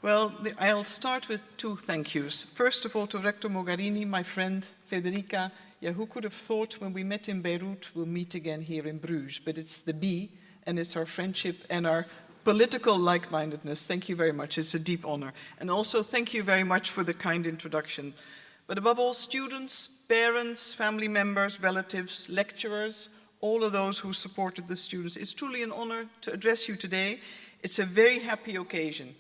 Well, I'll start with two thank yous. First of all, to Rector Mogherini, my friend Federica. Yeah, who could have thought when we met in Beirut, we'll meet again here in Bruges? But it's the B, and it's our friendship and our political like-mindedness. Thank you very much. It's a deep honor. And also, thank you very much for the kind introduction. But above all, students, parents, family members, relatives, lecturers, all of those who supported the students. It's truly an honor to address you today. It's a very happy occasion.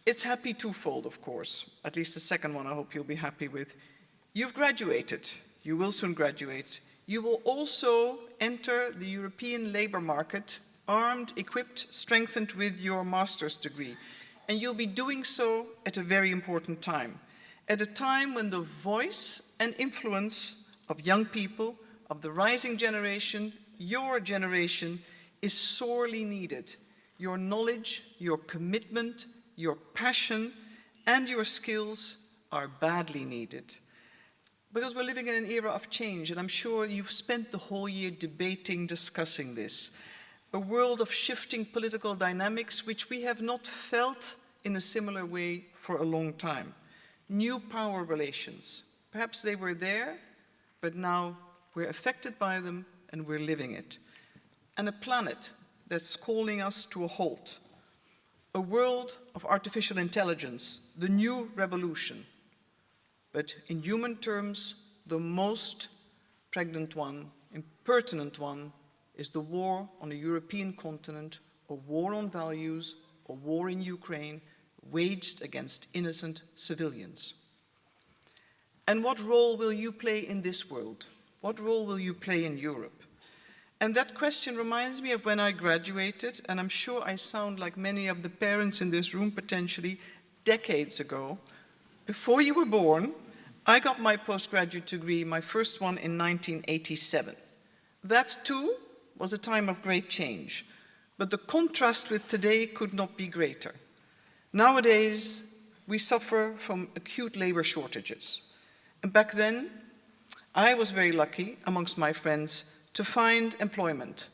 It's happy twofold, of course. At least the second one I hope you'll be happy with. You've graduated. You will soon graduate. You will also enter the European labor market, armed, equipped, strengthened with your master's degree. And you'll be doing so at a very important time. At a time when the voice and influence of young people, of the rising generation, your generation, is sorely needed. Your knowledge, your commitment, your passion, and your skills are badly needed. Because we're living in an era of change, and I'm sure you've spent the whole year debating, discussing this. A world of shifting political dynamics which we have not felt in a similar way for a long time. New power relations. Perhaps they were there, but now we're affected by them and we're living it. And a planet that's calling us to a halt. A world of artificial intelligence, the new revolution. But in human terms, the most pregnant one, impertinent one, is the war on the European continent, a war on values, a war in Ukraine, waged against innocent civilians. And what role will you play in this world? What role will you play in Europe? And that question reminds me of when I graduated, and I'm sure I sound like many of the parents in this room potentially, decades ago. Before you were born, I got my postgraduate degree, my first one in 1987. That too was a time of great change, but the contrast with today could not be greater. Nowadays, we suffer from acute labor shortages. And back then, I was very lucky, amongst my friends, to find employment.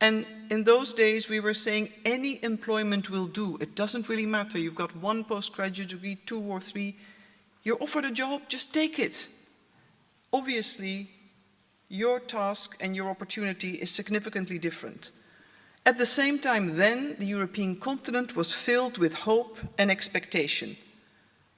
And in those days, we were saying any employment will do. It doesn't really matter. You've got one postgraduate degree, 2 or 3. You're offered a job, just take it. Obviously, your task and your opportunity is significantly different. At the same time then, the European continent was filled with hope and expectation.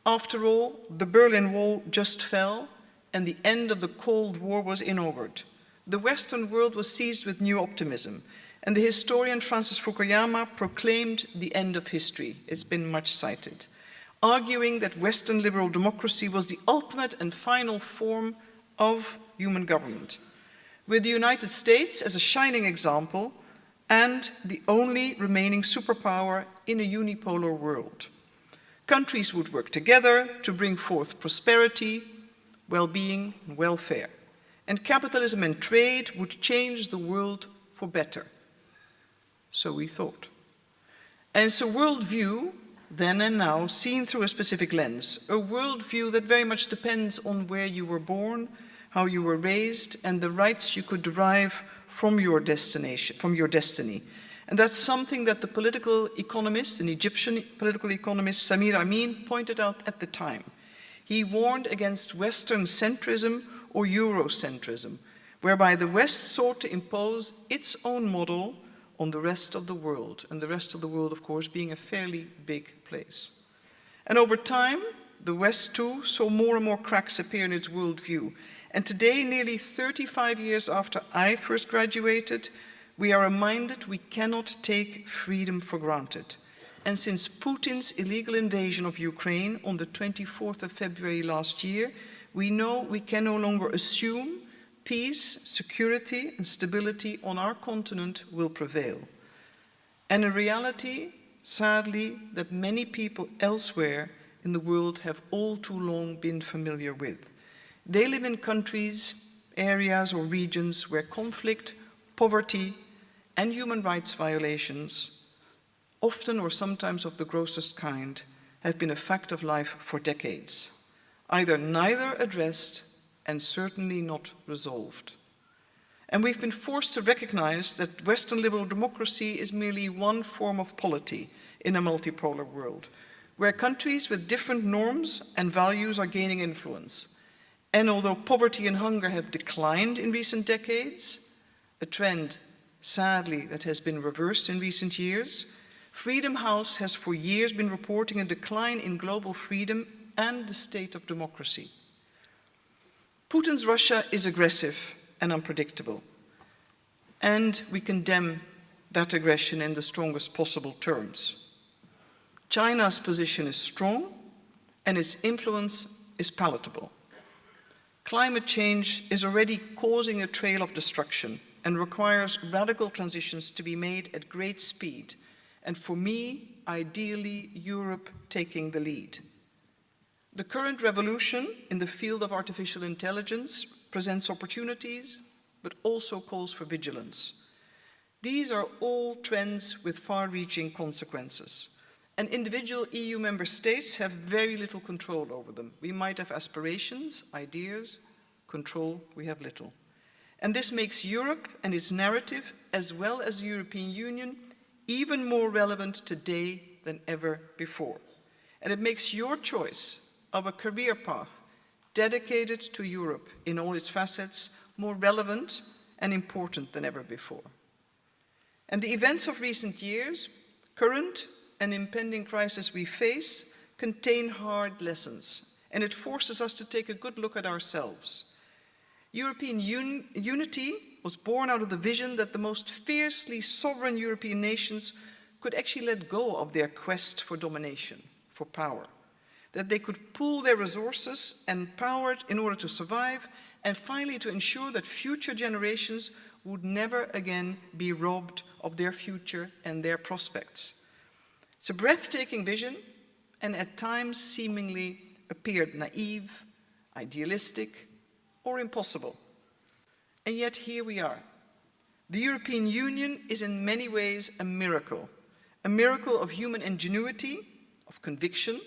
After all, the Berlin Wall just fell and the end of the Cold War was inaugurated. The Western world was seized with new optimism, and the historian Francis Fukuyama proclaimed the end of history. It's been much cited, arguing that Western liberal democracy was the ultimate and final form of human government, with the United States as a shining example and the only remaining superpower in a unipolar world. Countries would work together to bring forth prosperity, well-being, and welfare. And capitalism and trade would change the world for better. So we thought. And it's a worldview, then and now, seen through a specific lens. A worldview that very much depends on where you were born, how you were raised, and the rights you could derive from your destination, from your destiny. And that's something that the political economist, an Egyptian political economist, Samir Amin, pointed out at the time. He warned against Western centrism or Eurocentrism, whereby the West sought to impose its own model on the rest of the world, and the rest of the world, of course, being a fairly big place. And over time, the West too saw more and more cracks appear in its worldview. And today, nearly 35 years after I first graduated, we are reminded we cannot take freedom for granted. And since Putin's illegal invasion of Ukraine on the 24th of February last year, we know we can no longer assume peace, security, and stability on our continent will prevail. And a reality, sadly, that many people elsewhere in the world have all too long been familiar with. They live in countries, areas, or regions where conflict, poverty, and human rights violations, often or sometimes of the grossest kind, have been a fact of life for decades, either neither addressed and certainly not resolved. And we've been forced to recognize that Western liberal democracy is merely one form of polity in a multipolar world. where countries with different norms and values are gaining influence. And although poverty and hunger have declined in recent decades, a trend, sadly, that has been reversed in recent years, Freedom House has for years been reporting a decline in global freedom and the state of democracy. Putin's Russia is aggressive and unpredictable, and we condemn that aggression in the strongest possible terms. China's position is strong, and its influence is palatable. Climate change is already causing a trail of destruction and requires radical transitions to be made at great speed, and for me, ideally, Europe taking the lead. The current revolution in the field of artificial intelligence presents opportunities, but also calls for vigilance. These are all trends with far-reaching consequences, and individual EU member states have very little control over them. We might have aspirations, ideas, control, we have little. And this makes Europe and its narrative, as well as the European Union, even more relevant today than ever before. And it makes your choice of a career path dedicated to Europe in all its facets more relevant and important than ever before. And the events of recent years, current and impending crisis we face, contain hard lessons, and it forces us to take a good look at ourselves. European unity was born out of the vision that the most fiercely sovereign European nations could actually let go of their quest for domination, for power, that they could pool their resources and power in order to survive, and finally to ensure that future generations would never again be robbed of their future and their prospects. It's a breathtaking vision, and at times seemingly appeared naive, idealistic, or impossible. And yet here we are. The European Union is in many ways a miracle of human ingenuity, of conviction,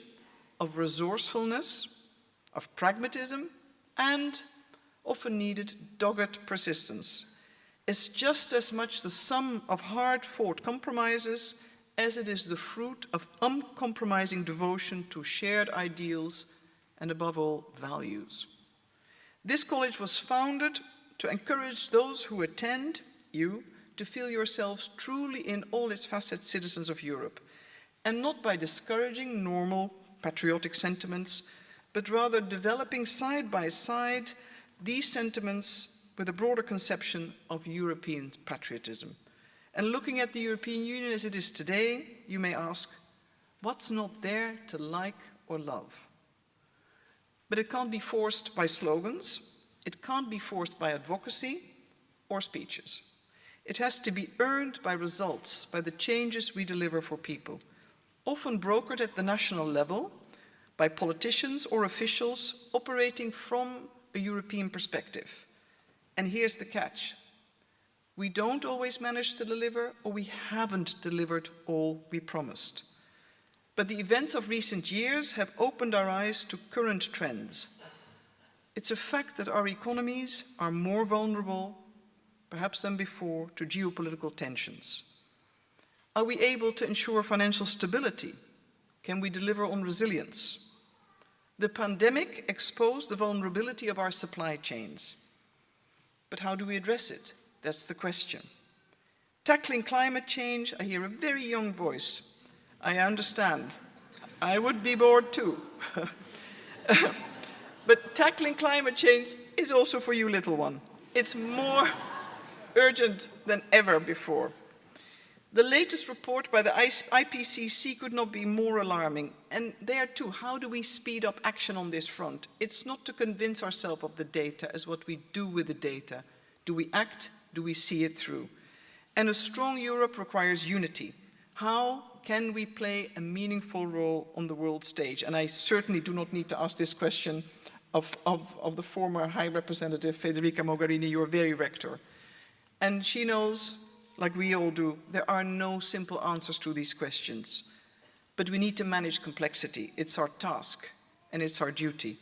of resourcefulness, of pragmatism, and often needed dogged persistence. It's just as much the sum of hard-fought compromises as it is the fruit of uncompromising devotion to shared ideals and, above all, values. This college was founded to encourage those who attend, you, to feel yourselves truly in all its facets citizens of Europe, and not by discouraging normal patriotic sentiments, but rather developing side by side these sentiments with a broader conception of European patriotism. And looking at the European Union as it is today, you may ask, what's not there to like or love? But it can't be forced by slogans, it can't be forced by advocacy or speeches. It has to be earned by results, by the changes we deliver for people, often brokered at the national level by politicians or officials operating from a European perspective. And here's the catch. We don't always manage to deliver, or we haven't delivered all we promised. But the events of recent years have opened our eyes to current trends. It's a fact that our economies are more vulnerable, perhaps than before, to geopolitical tensions. Are we able to ensure financial stability? Can we deliver on resilience? The pandemic exposed the vulnerability of our supply chains. But how do we address it? That's the question. Tackling climate change, I hear a very young voice. I understand. I would be bored too. But tackling climate change is also for you, little one. It's more urgent than ever before. The latest report by the IPCC could not be more alarming. And there too, how do we speed up action on this front? It's not to convince ourselves of the data as what we do with the data. Do we act? Do we see it through? And a strong Europe requires unity. How can we play a meaningful role on the world stage? And I certainly do not need to ask this question of the former High Representative Federica Mogherini, your very rector. And she knows, like we all do, there are no simple answers to these questions. But we need to manage complexity. It's our task and it's our duty.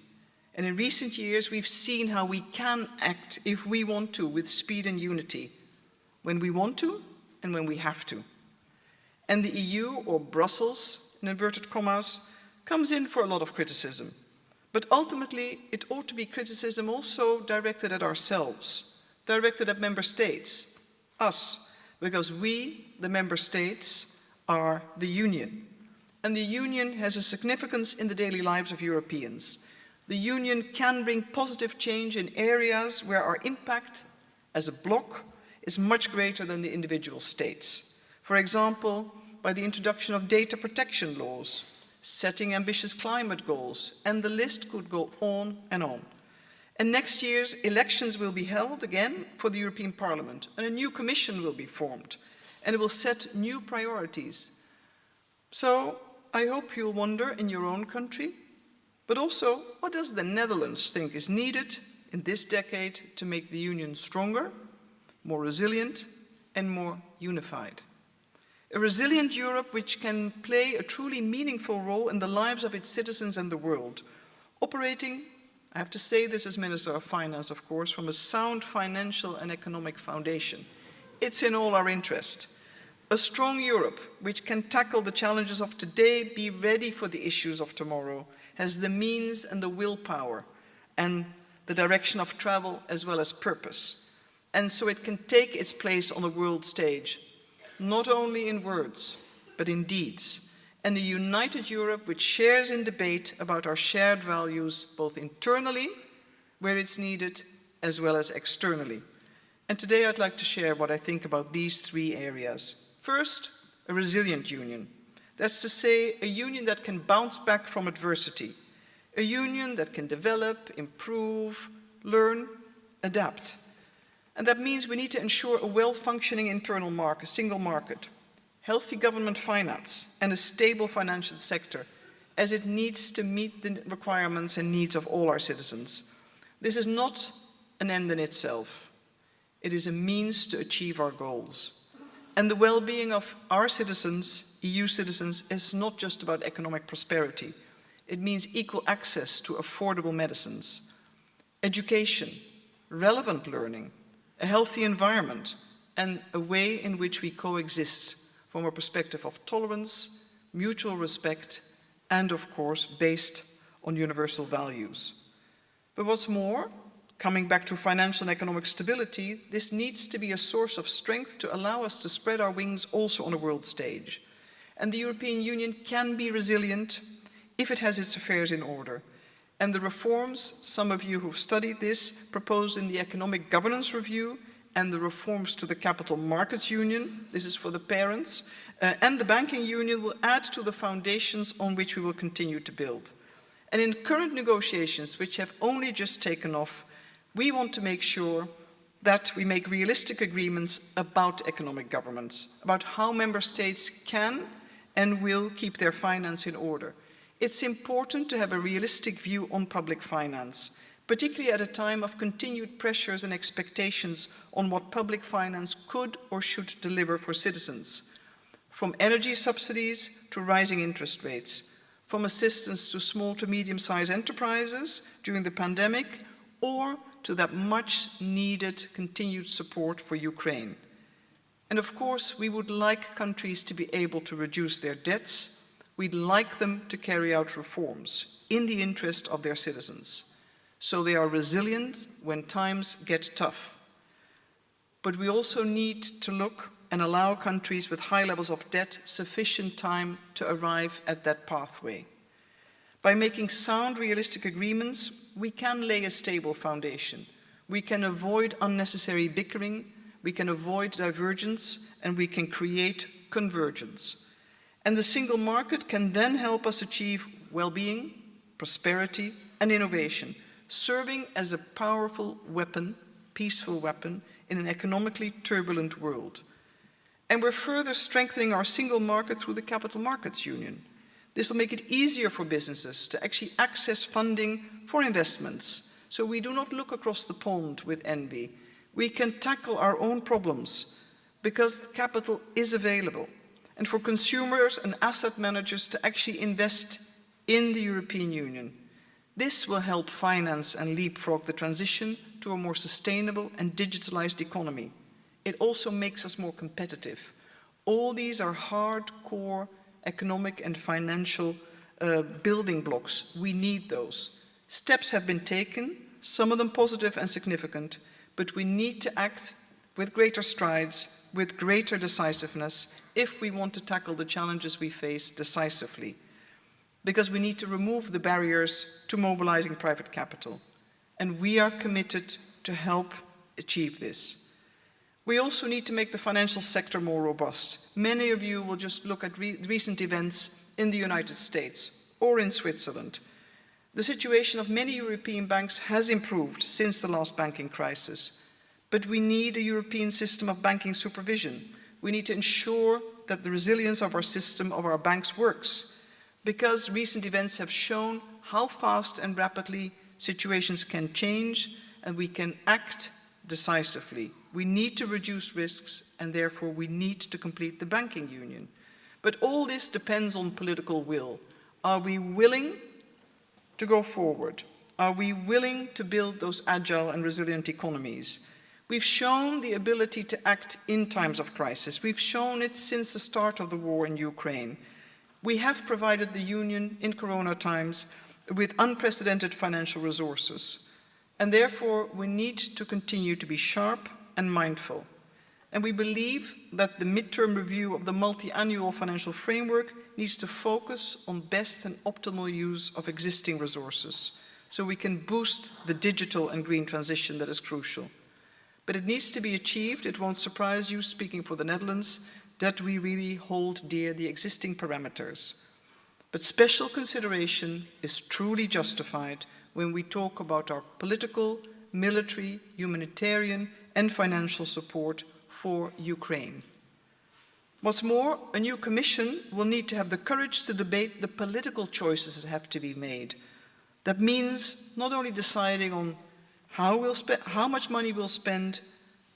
And in recent years, we've seen how we can act if we want to, with speed and unity, when we want to and when we have to. And the EU, or Brussels, in inverted commas, comes in for a lot of criticism. But ultimately, it ought to be criticism also directed at ourselves, directed at member states, us, because we, the member states, are the Union. And the Union has a significance in the daily lives of Europeans. The Union can bring positive change in areas where our impact as a bloc is much greater than the individual states. For example, by the introduction of data protection laws, setting ambitious climate goals, and the list could go on and on. And next year's elections will be held again for the European Parliament, and a new commission will be formed, and it will set new priorities. So I hope you'll wonder in your own country, but also what does the Netherlands think is needed in this decade to make the Union stronger, more resilient, and more unified. A resilient Europe which can play a truly meaningful role in the lives of its citizens and the world, operating, I have to say this as Minister of Finance, of course, from a sound financial and economic foundation. It's in all our interest. A strong Europe which can tackle the challenges of today, be ready for the issues of tomorrow, has the means and the willpower and the direction of travel as well as purpose. And so it can take its place on the world stage, not only in words, but in deeds, and a united Europe which shares in debate about our shared values, both internally, where it's needed, as well as externally. And today I'd like to share what I think about these three areas. First, a resilient union. That's to say, a union that can bounce back from adversity, a union that can develop, improve, learn, adapt. And that means we need to ensure a well-functioning internal market, single market, healthy government finance, and a stable financial sector, as it needs to meet the requirements and needs of all our citizens. This is not an end in itself. It is a means to achieve our goals. And the well-being of our citizens, EU citizens, is not just about economic prosperity. It means equal access to affordable medicines, education, relevant learning, a healthy environment, and a way in which we coexist from a perspective of tolerance, mutual respect, and of course, based on universal values. But what's more, coming back to financial and economic stability, this needs to be a source of strength to allow us to spread our wings also on a world stage. And the European Union can be resilient if it has its affairs in order. And the reforms, some of you who've studied this, proposed in the Economic Governance Review, and the reforms to the Capital Markets Union, this is for the parents, and the Banking Union will add to the foundations on which we will continue to build. And in current negotiations, which have only just taken off, we want to make sure that we make realistic agreements about economic governance, about how member states can and will keep their finance in order. It's important to have a realistic view on public finance, particularly at a time of continued pressures and expectations on what public finance could or should deliver for citizens. From energy subsidies to rising interest rates, from assistance to small to medium-sized enterprises during the pandemic, or to that much needed continued support for Ukraine. And of course, we would like countries to be able to reduce their debts. We'd like them to carry out reforms in the interest of their citizens, so they are resilient when times get tough. But we also need to look and allow countries with high levels of debt sufficient time to arrive at that pathway. By making sound, realistic agreements, we can lay a stable foundation. We can avoid unnecessary bickering, we can avoid divergence, and we can create convergence. And the single market can then help us achieve well-being, prosperity, and innovation, serving as a powerful weapon, peaceful weapon, in an economically turbulent world. And we're further strengthening our single market through the Capital Markets Union. This will make it easier for businesses to actually access funding for investments, so we do not look across the pond with envy. We can tackle our own problems because capital is available. And for consumers and asset managers to actually invest in the European Union. This will help finance and leapfrog the transition to a more sustainable and digitalized economy. It also makes us more competitive. All these are hardcore economic and financial building blocks. We need those. Steps have been taken, some of them positive and significant, but we need to act with greater strides, with greater decisiveness, if we want to tackle the challenges we face decisively. Because we need to remove the barriers to mobilizing private capital. And we are committed to help achieve this. We also need to make the financial sector more robust. Many of you will just look at recent events in the United States or in Switzerland. The situation of many European banks has improved since the last banking crisis, but we need a European system of banking supervision. We need to ensure that the resilience of our system, of our banks, works, because recent events have shown how fast and rapidly situations can change, and we can act decisively. We need to reduce risks, and therefore we need to complete the banking union. But all this depends on political will. Are we willing to go forward? Are we willing to build those agile and resilient economies? We've shown the ability to act in times of crisis. We've shown it since the start of the war in Ukraine. We have provided the Union in Corona times with unprecedented financial resources. And therefore, we need to continue to be sharp and mindful. And we believe that the midterm review of the multi-annual financial framework needs to focus on best and optimal use of existing resources, so we can boost the digital and green transition that is crucial. But it needs to be achieved. It won't surprise you, speaking for the Netherlands, that we really hold dear the existing parameters. But special consideration is truly justified when we talk about our political, military, humanitarian, and financial support for Ukraine. What's more, a new Commission will need to have the courage to debate the political choices that have to be made. That means not only deciding on how much money we'll spend,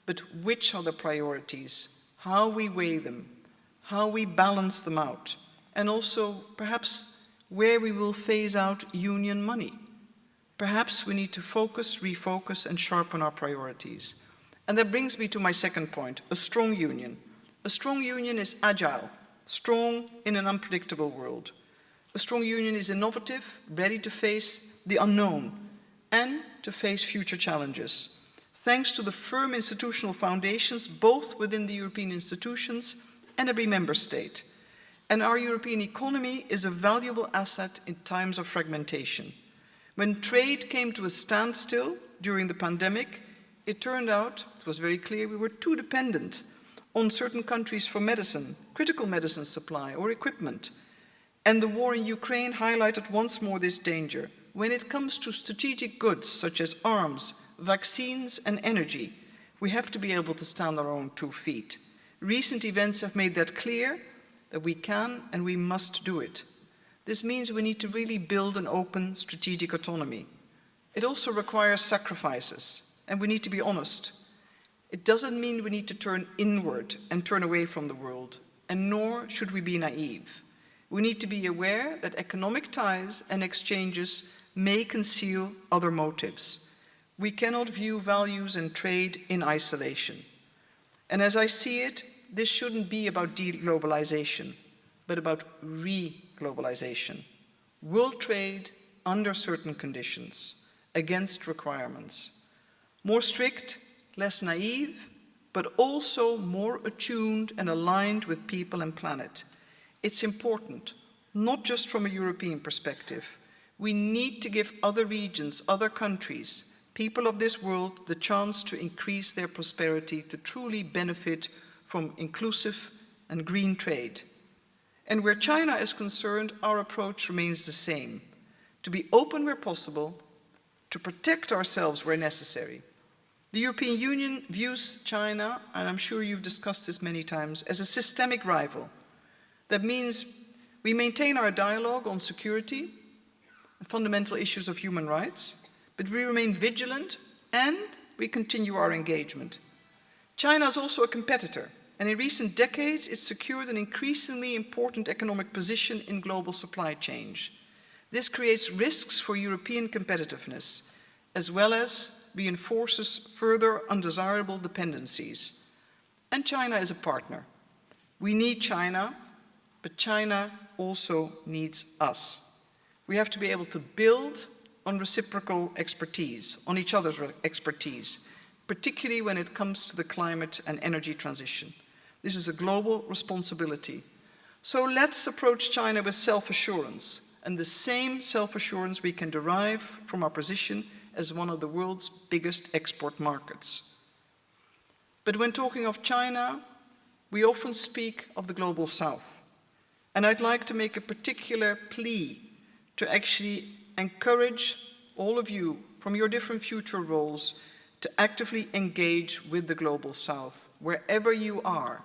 but which are the priorities, how we weigh them, how we balance them out, and also perhaps where we will phase out union money. Perhaps we need to focus, refocus, and sharpen our priorities. And that brings me to my second point, a strong union. A strong union is agile, strong in an unpredictable world. A strong union is innovative, ready to face the unknown and to face future challenges, thanks to the firm institutional foundations both within the European institutions and every member state. And our European economy is a valuable asset in times of fragmentation. When trade came to a standstill during the pandemic, it turned out, it was very clear, we were too dependent on certain countries for medicine, critical medicine supply or equipment. And the war in Ukraine highlighted once more this danger. When it comes to strategic goods such as arms, vaccines, and energy, we have to be able to stand on our own 2 feet. Recent events have made that clear, that we can and we must do it. This means we need to really build an open strategic autonomy. It also requires sacrifices, and we need to be honest. It doesn't mean we need to turn inward and turn away from the world, and nor should we be naive. We need to be aware that economic ties and exchanges may conceal other motives. We cannot view values and trade in isolation. And as I see it, this shouldn't be about de-globalization, but about re-globalization. World trade under certain conditions, against requirements. More strict, less naive, but also more attuned and aligned with people and planet. It's important, not just from a European perspective. We need to give other regions, other countries, people of this world, the chance to increase their prosperity, to truly benefit from inclusive and green trade. And where China is concerned, our approach remains the same: to be open where possible, to protect ourselves where necessary. The European Union views China, and I'm sure you've discussed this many times, as a systemic rival. That means we maintain our dialogue on security and fundamental issues of human rights, but we remain vigilant and we continue our engagement. China is also a competitor, and in recent decades it's secured an increasingly important economic position in global supply chains. This creates risks for European competitiveness, as well as reinforces further undesirable dependencies. And China is a partner. We need China, but China also needs us. We have to be able to build on reciprocal expertise, on each other's expertise, particularly when it comes to the climate and energy transition. This is a global responsibility. So let's approach China with self-assurance, and the same self-assurance we can derive from our position as one of the world's biggest export markets. But when talking of China, we often speak of the global south. And I'd like to make a particular plea to actually encourage all of you from your different future roles to actively engage with the global south, wherever you are.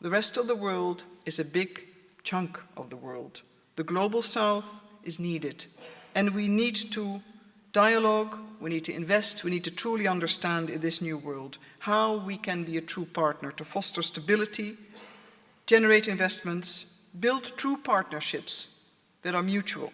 The rest of the world is a big chunk of the world. The global south is needed, and we need to dialogue, we need to invest, we need to truly understand in this new world how we can be a true partner to foster stability, generate investments, build true partnerships that are mutual,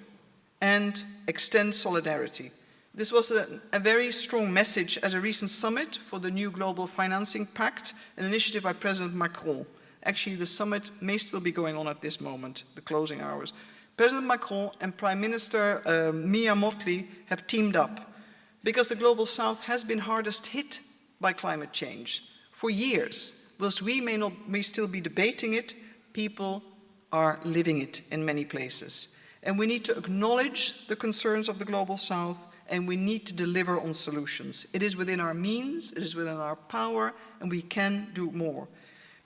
and extend solidarity. This was a very strong message at a recent summit for the new Global Financing Pact, an initiative by President Macron. Actually, the summit may still be going on at this moment, the closing hours. President Macron and Prime Minister Mia Mottley have teamed up because the Global South has been hardest hit by climate change for years. Whilst we may still be debating it, people are living it in many places. And we need to acknowledge the concerns of the Global South, and we need to deliver on solutions. It is within our means, it is within our power, and we can do more.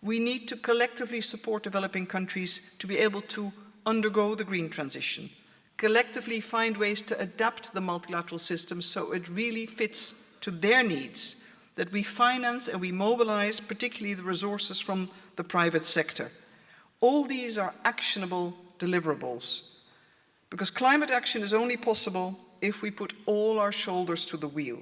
We need to collectively support developing countries to be able to undergo the green transition, collectively find ways to adapt the multilateral system so it really fits to their needs, that we finance and we mobilize particularly the resources from the private sector. All these are actionable deliverables, because climate action is only possible if we put all our shoulders to the wheel.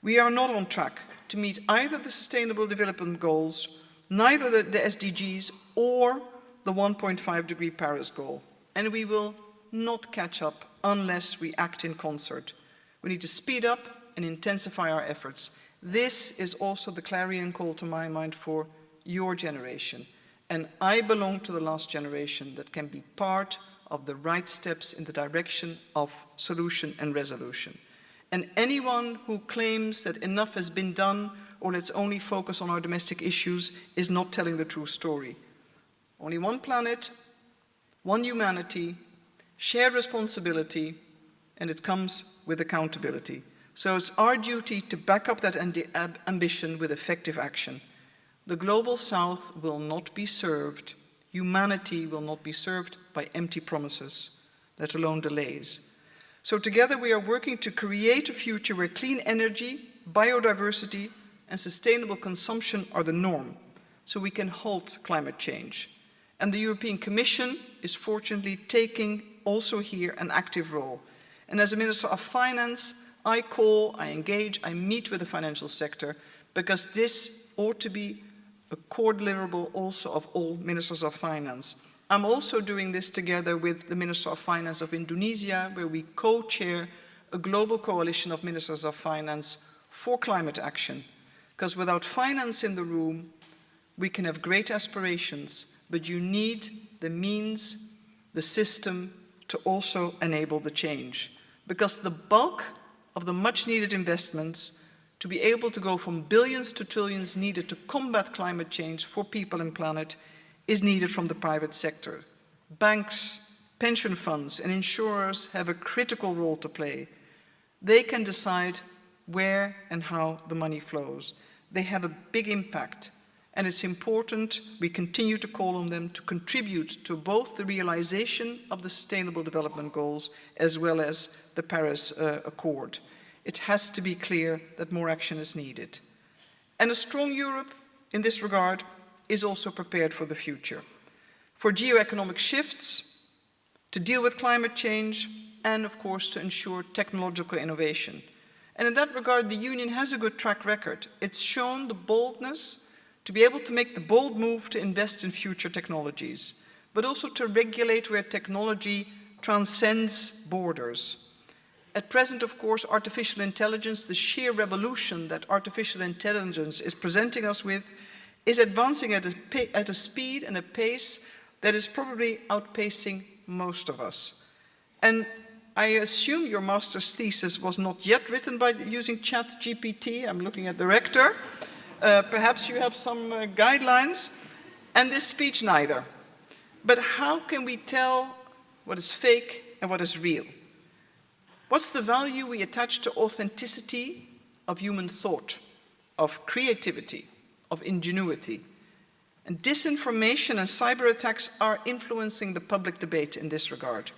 We are not on track to meet either the Sustainable Development Goals, neither the SDGs or the 1.5 degree Paris goal. And we will not catch up unless we act in concert. We need to speed up and intensify our efforts. This is also the clarion call, to my mind, for your generation. And I belong to the last generation that can be part of the right steps in the direction of solution and resolution. And anyone who claims that enough has been done or let's only focus on our domestic issues is not telling the true story. Only one planet, one humanity, shared responsibility, and it comes with accountability. So it's our duty to back up that ambition with effective action. The Global South will not be served, humanity will not be served by empty promises, let alone delays. So together we are working to create a future where clean energy, biodiversity, and sustainable consumption are the norm, so we can halt climate change. And the European Commission is fortunately taking also here an active role. And as a Minister of Finance, I engage, I meet with the financial sector, because this ought to be a core deliverable also of all Ministers of Finance. I'm also doing this together with the Minister of Finance of Indonesia, where we co-chair a global coalition of Ministers of Finance for climate action. Because without finance in the room, we can have great aspirations, but you need the means, the system to also enable the change. Because the bulk of the much needed investments to be able to go from billions to trillions needed to combat climate change for people and planet is needed from the private sector. Banks, pension funds, and insurers have a critical role to play. They can decide where and how the money flows. They have a big impact. And it's important we continue to call on them to contribute to both the realization of the Sustainable Development Goals as well as the Paris Accord. It has to be clear that more action is needed. And a strong Europe in this regard is also prepared for the future, for geoeconomic shifts, to deal with climate change, and of course to ensure technological innovation. And in that regard, the Union has a good track record. It's shown the boldness to be able to make the bold move to invest in future technologies, but also to regulate where technology transcends borders. At present, of course, artificial intelligence, the sheer revolution that artificial intelligence is presenting us with, is advancing at a speed and a pace that is probably outpacing most of us. And I assume your master's thesis was not yet written by using ChatGPT. I'm looking at the rector. Perhaps you have some guidelines. And this speech neither. But how can we tell what is fake and what is real? What's the value we attach to authenticity of human thought, of creativity, of ingenuity? And disinformation and cyber attacks are influencing the public debate in this regard.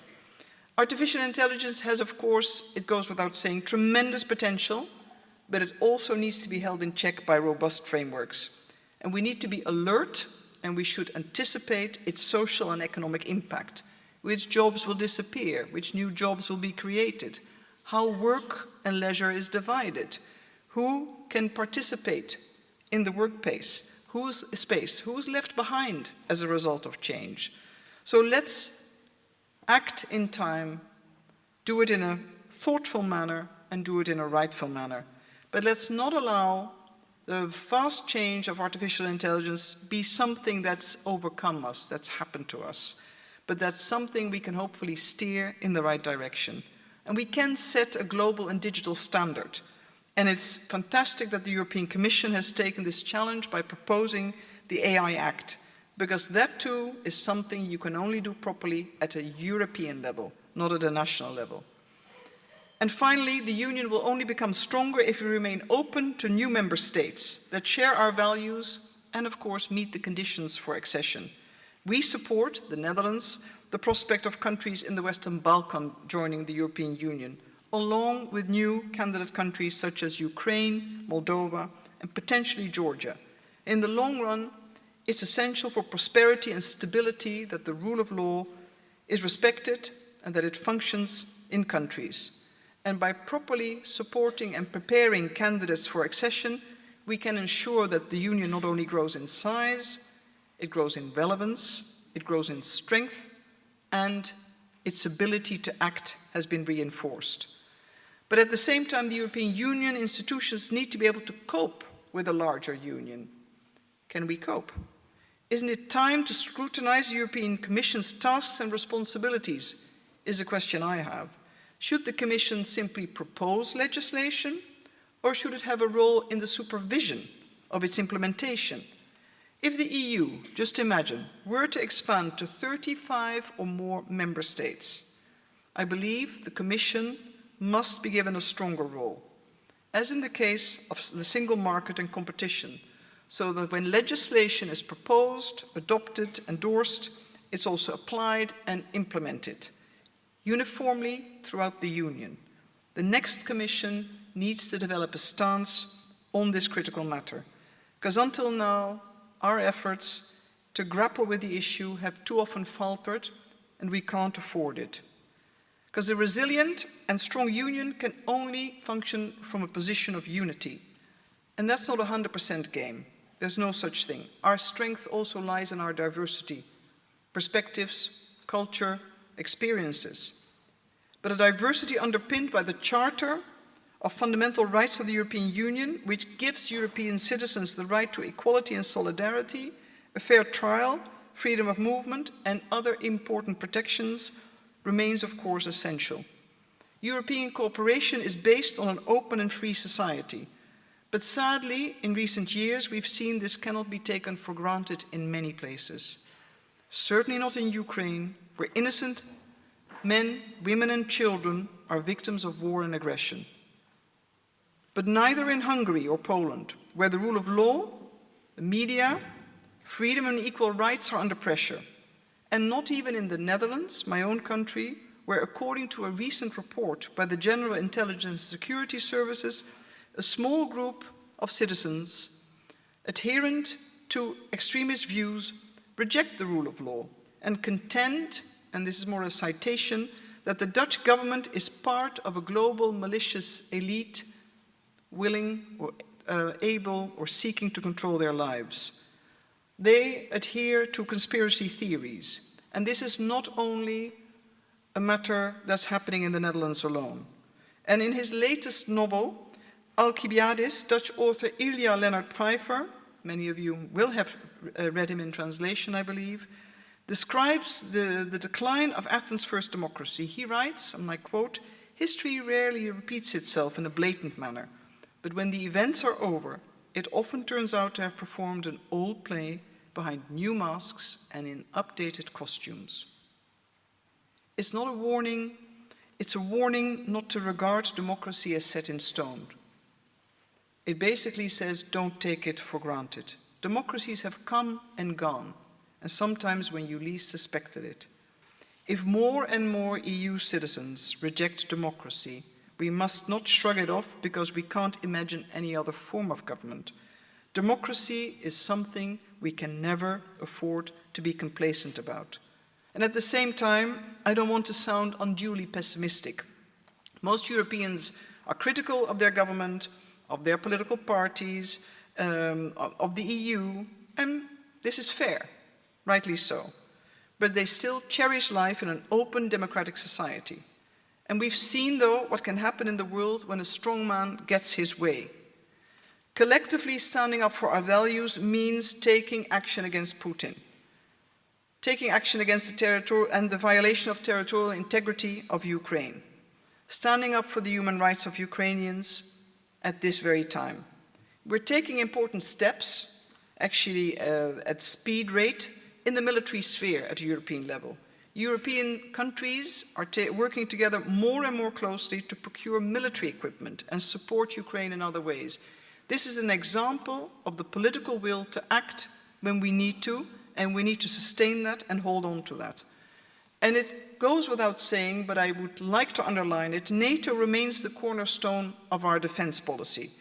Artificial intelligence has, of course, it goes without saying, tremendous potential, but it also needs to be held in check by robust frameworks. And we need to be alert, and we should anticipate its social and economic impact. Which jobs will disappear? Which new jobs will be created? How work and leisure is divided? Who can participate in the workplace? Who's left behind as a result of change? So let's act in time, do it in a thoughtful manner, and do it in a rightful manner. But let's not allow the fast change of artificial intelligence be something that's overcome us, that's happened to us. But that's something we can hopefully steer in the right direction. And we can set a global and digital standard. And it's fantastic that the European Commission has taken this challenge by proposing the AI Act, because that too is something you can only do properly at a European level, not at a national level. And finally, the Union will only become stronger if we remain open to new member states that share our values and, of course, meet the conditions for accession. We support, the Netherlands, the prospect of countries in the Western Balkans joining the European Union, along with new candidate countries such as Ukraine, Moldova, and potentially Georgia. In the long run, it's essential for prosperity and stability that the rule of law is respected and that it functions in countries. And by properly supporting and preparing candidates for accession, we can ensure that the Union not only grows in size, it grows in relevance, it grows in strength, and its ability to act has been reinforced. But at the same time, the European Union institutions need to be able to cope with a larger union. Can we cope? Isn't it time to scrutinize the European Commission's tasks and responsibilities, is a question I have. Should the Commission simply propose legislation, or should it have a role in the supervision of its implementation? If the EU, just imagine, were to expand to 35 or more member states, I believe the Commission must be given a stronger role, as in the case of the single market and competition, so that when legislation is proposed, adopted, endorsed, it's also applied and implemented uniformly throughout the Union. The next Commission needs to develop a stance on this critical matter, because until now, our efforts to grapple with the issue have too often faltered, and we can't afford it. Because a resilient and strong union can only function from a position of unity. And that's not a 100% game. There's no such thing. Our strength also lies in our diversity, perspectives, culture, experiences. But a diversity underpinned by the Charter of Fundamental Rights of the European Union, which gives European citizens the right to equality and solidarity, a fair trial, freedom of movement, and other important protections, remains, of course, essential. European cooperation is based on an open and free society. But sadly, in recent years, we've seen this cannot be taken for granted in many places. Certainly not in Ukraine, where innocent men, women, and children are victims of war and aggression. But neither in Hungary or Poland, where the rule of law, the media, freedom and equal rights are under pressure. And not even in the Netherlands, my own country, where according to a recent report by the General Intelligence and Security Services, a small group of citizens adherent to extremist views reject the rule of law and contend, and this is more a citation, that the Dutch government is part of a global malicious elite willing or able or seeking to control their lives. They adhere to conspiracy theories, and this is not only a matter that's happening in the Netherlands alone. And in his latest novel, Alcibiades, Dutch author Ilya Leonard Pfeiffer, many of you will have read him in translation, I believe, describes the decline of Athens' first democracy. He writes, and I quote, "History rarely repeats itself in a blatant manner, but when the events are over, it often turns out to have performed an old play behind new masks and in updated costumes." It's not a warning, it's a warning not to regard democracy as set in stone. It basically says, don't take it for granted. Democracies have come and gone, and sometimes when you least suspected it. If more and more EU citizens reject democracy, we must not shrug it off because we can't imagine any other form of government. Democracy is something we can never afford to be complacent about. And at the same time, I don't want to sound unduly pessimistic. Most Europeans are critical of their government, of their political parties, of the EU, and this is fair, rightly so. But they still cherish life in an open democratic society. And we've seen, though, what can happen in the world when a strong man gets his way. Collectively standing up for our values means taking action against Putin, taking action against the territorial and the violation of territorial integrity of Ukraine, standing up for the human rights of Ukrainians at this very time. We're taking important steps, actually at speed rate, in the military sphere at a European level. European countries are working together more and more closely to procure military equipment and support Ukraine in other ways. This is an example of the political will to act when we need to, and we need to sustain that and hold on to that. And it goes without saying, but I would like to underline it, NATO remains the cornerstone of our defense policy.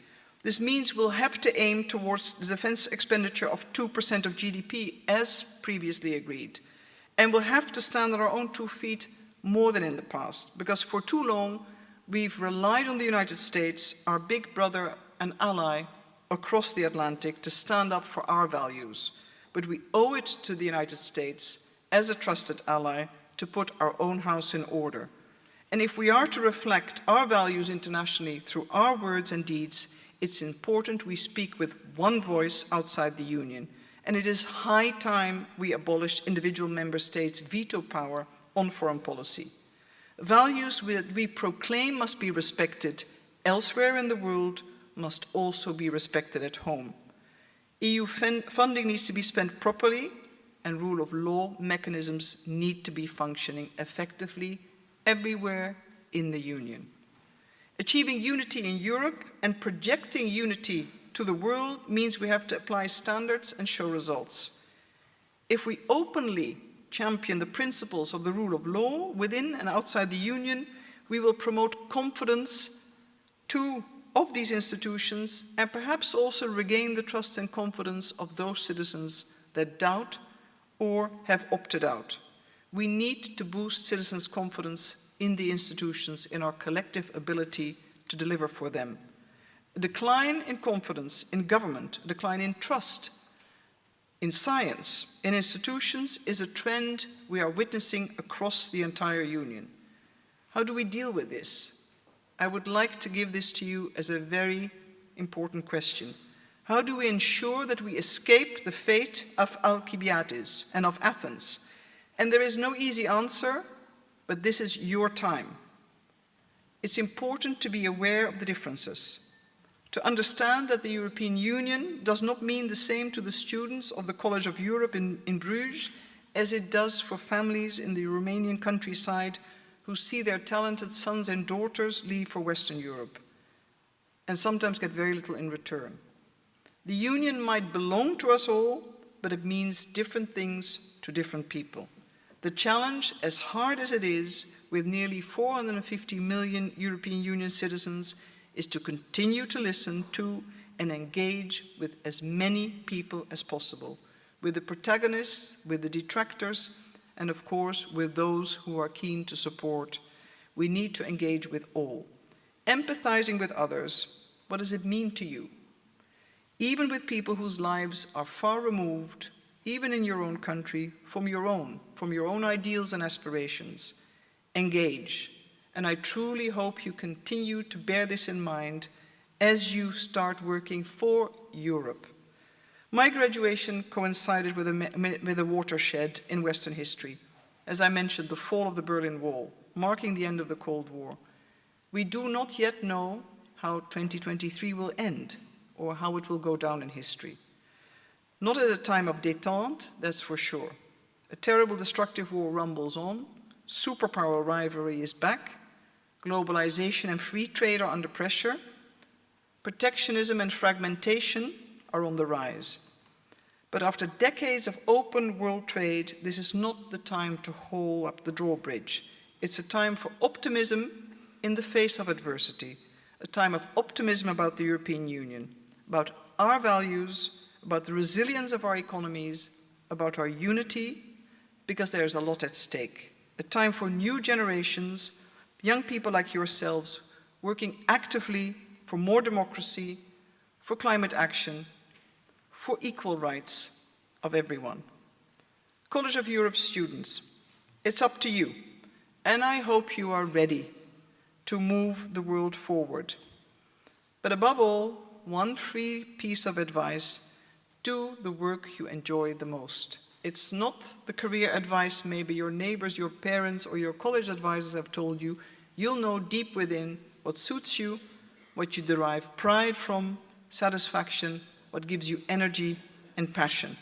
This means we'll have to aim towards the defense expenditure of 2% of GDP, as previously agreed. And we'll have to stand on our own 2 feet more than in the past, because for too long, we've relied on the United States, our big brother and ally across the Atlantic, to stand up for our values. But we owe it to the United States, as a trusted ally, to put our own house in order. And if we are to reflect our values internationally through our words and deeds, it's important we speak with one voice outside the Union. And it is high time we abolished individual member states' veto power on foreign policy. Values that we proclaim must be respected elsewhere in the world must also be respected at home. EU funding needs to be spent properly, and rule of law mechanisms need to be functioning effectively everywhere in the Union. Achieving unity in Europe and projecting unity to the world means we have to apply standards and show results. If we openly champion the principles of the rule of law within and outside the Union, we will promote confidence of these institutions and perhaps also regain the trust and confidence of those citizens that doubt or have opted out. We need to boost citizens' confidence in the institutions, in our collective ability to deliver for them. A decline in confidence in government, a decline in trust in science, in institutions, is a trend we are witnessing across the entire Union. How do we deal with this? I would like to give this to you as a very important question. How do we ensure that we escape the fate of Alcibiades and of Athens? And there is no easy answer, but this is your time. It's important to be aware of the differences, to understand that the European Union does not mean the same to the students of the College of Europe in Bruges as it does for families in the Romanian countryside who see their talented sons and daughters leave for Western Europe and sometimes get very little in return. The Union might belong to us all, but it means different things to different people. The challenge, as hard as it is, with nearly 450 million European Union citizens, is to continue to listen to and engage with as many people as possible, with the protagonists, with the detractors, and of course with those who are keen to support. We need to engage with all. Empathizing with others, what does it mean to you? Even with people whose lives are far removed, even in your own country, from your own ideals and aspirations. Engage. And I truly hope you continue to bear this in mind as you start working for Europe. My graduation coincided with a watershed in Western history. As I mentioned, the fall of the Berlin Wall, marking the end of the Cold War. We do not yet know how 2023 will end or how it will go down in history. Not at a time of détente, that's for sure. A terrible destructive war rumbles on, superpower rivalry is back, globalization and free trade are under pressure, protectionism and fragmentation are on the rise. But after decades of open world trade, this is not the time to haul up the drawbridge. It's a time for optimism in the face of adversity, a time of optimism about the European Union, about our values, about the resilience of our economies, about our unity, because there's a lot at stake. A time for new generations, young people like yourselves, working actively for more democracy, for climate action, for equal rights of everyone. College of Europe students, it's up to you, and I hope you are ready to move the world forward. But above all, one free piece of advice: do the work you enjoy the most. It's not the career advice maybe your neighbors, your parents, or your college advisors have told you. You'll know deep within what suits you, what you derive pride from, satisfaction, what gives you energy and passion.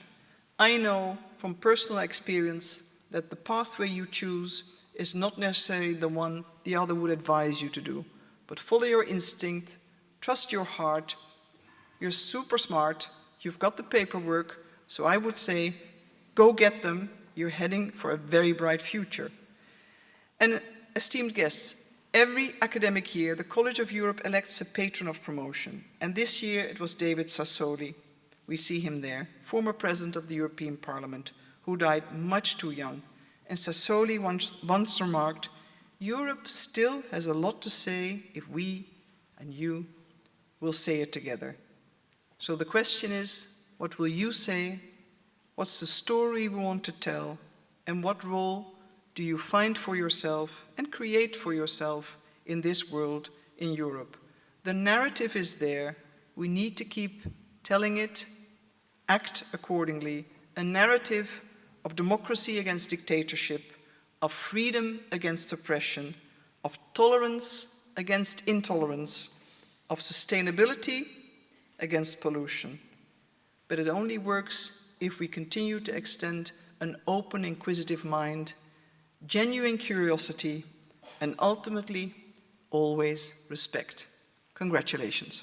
I know from personal experience that the pathway you choose is not necessarily the one the other would advise you to do. But follow your instinct, trust your heart. You're super smart, you've got the paperwork, so I would say, go get them. You're heading for a very bright future. And esteemed guests, every academic year, the College of Europe elects a patron of promotion. And this year it was David Sassoli. We see him there, former president of the European Parliament, who died much too young. And Sassoli once remarked, Europe still has a lot to say if we and you will say it together. So the question is, what will you say? What's the story we want to tell? And what role do you find for yourself and create for yourself in this world, in Europe? The narrative is there. We need to keep telling it, act accordingly. A narrative of democracy against dictatorship, of freedom against oppression, of tolerance against intolerance, of sustainability against pollution. But it only works if we continue to extend an open, inquisitive mind, genuine curiosity, and ultimately, always respect. Congratulations.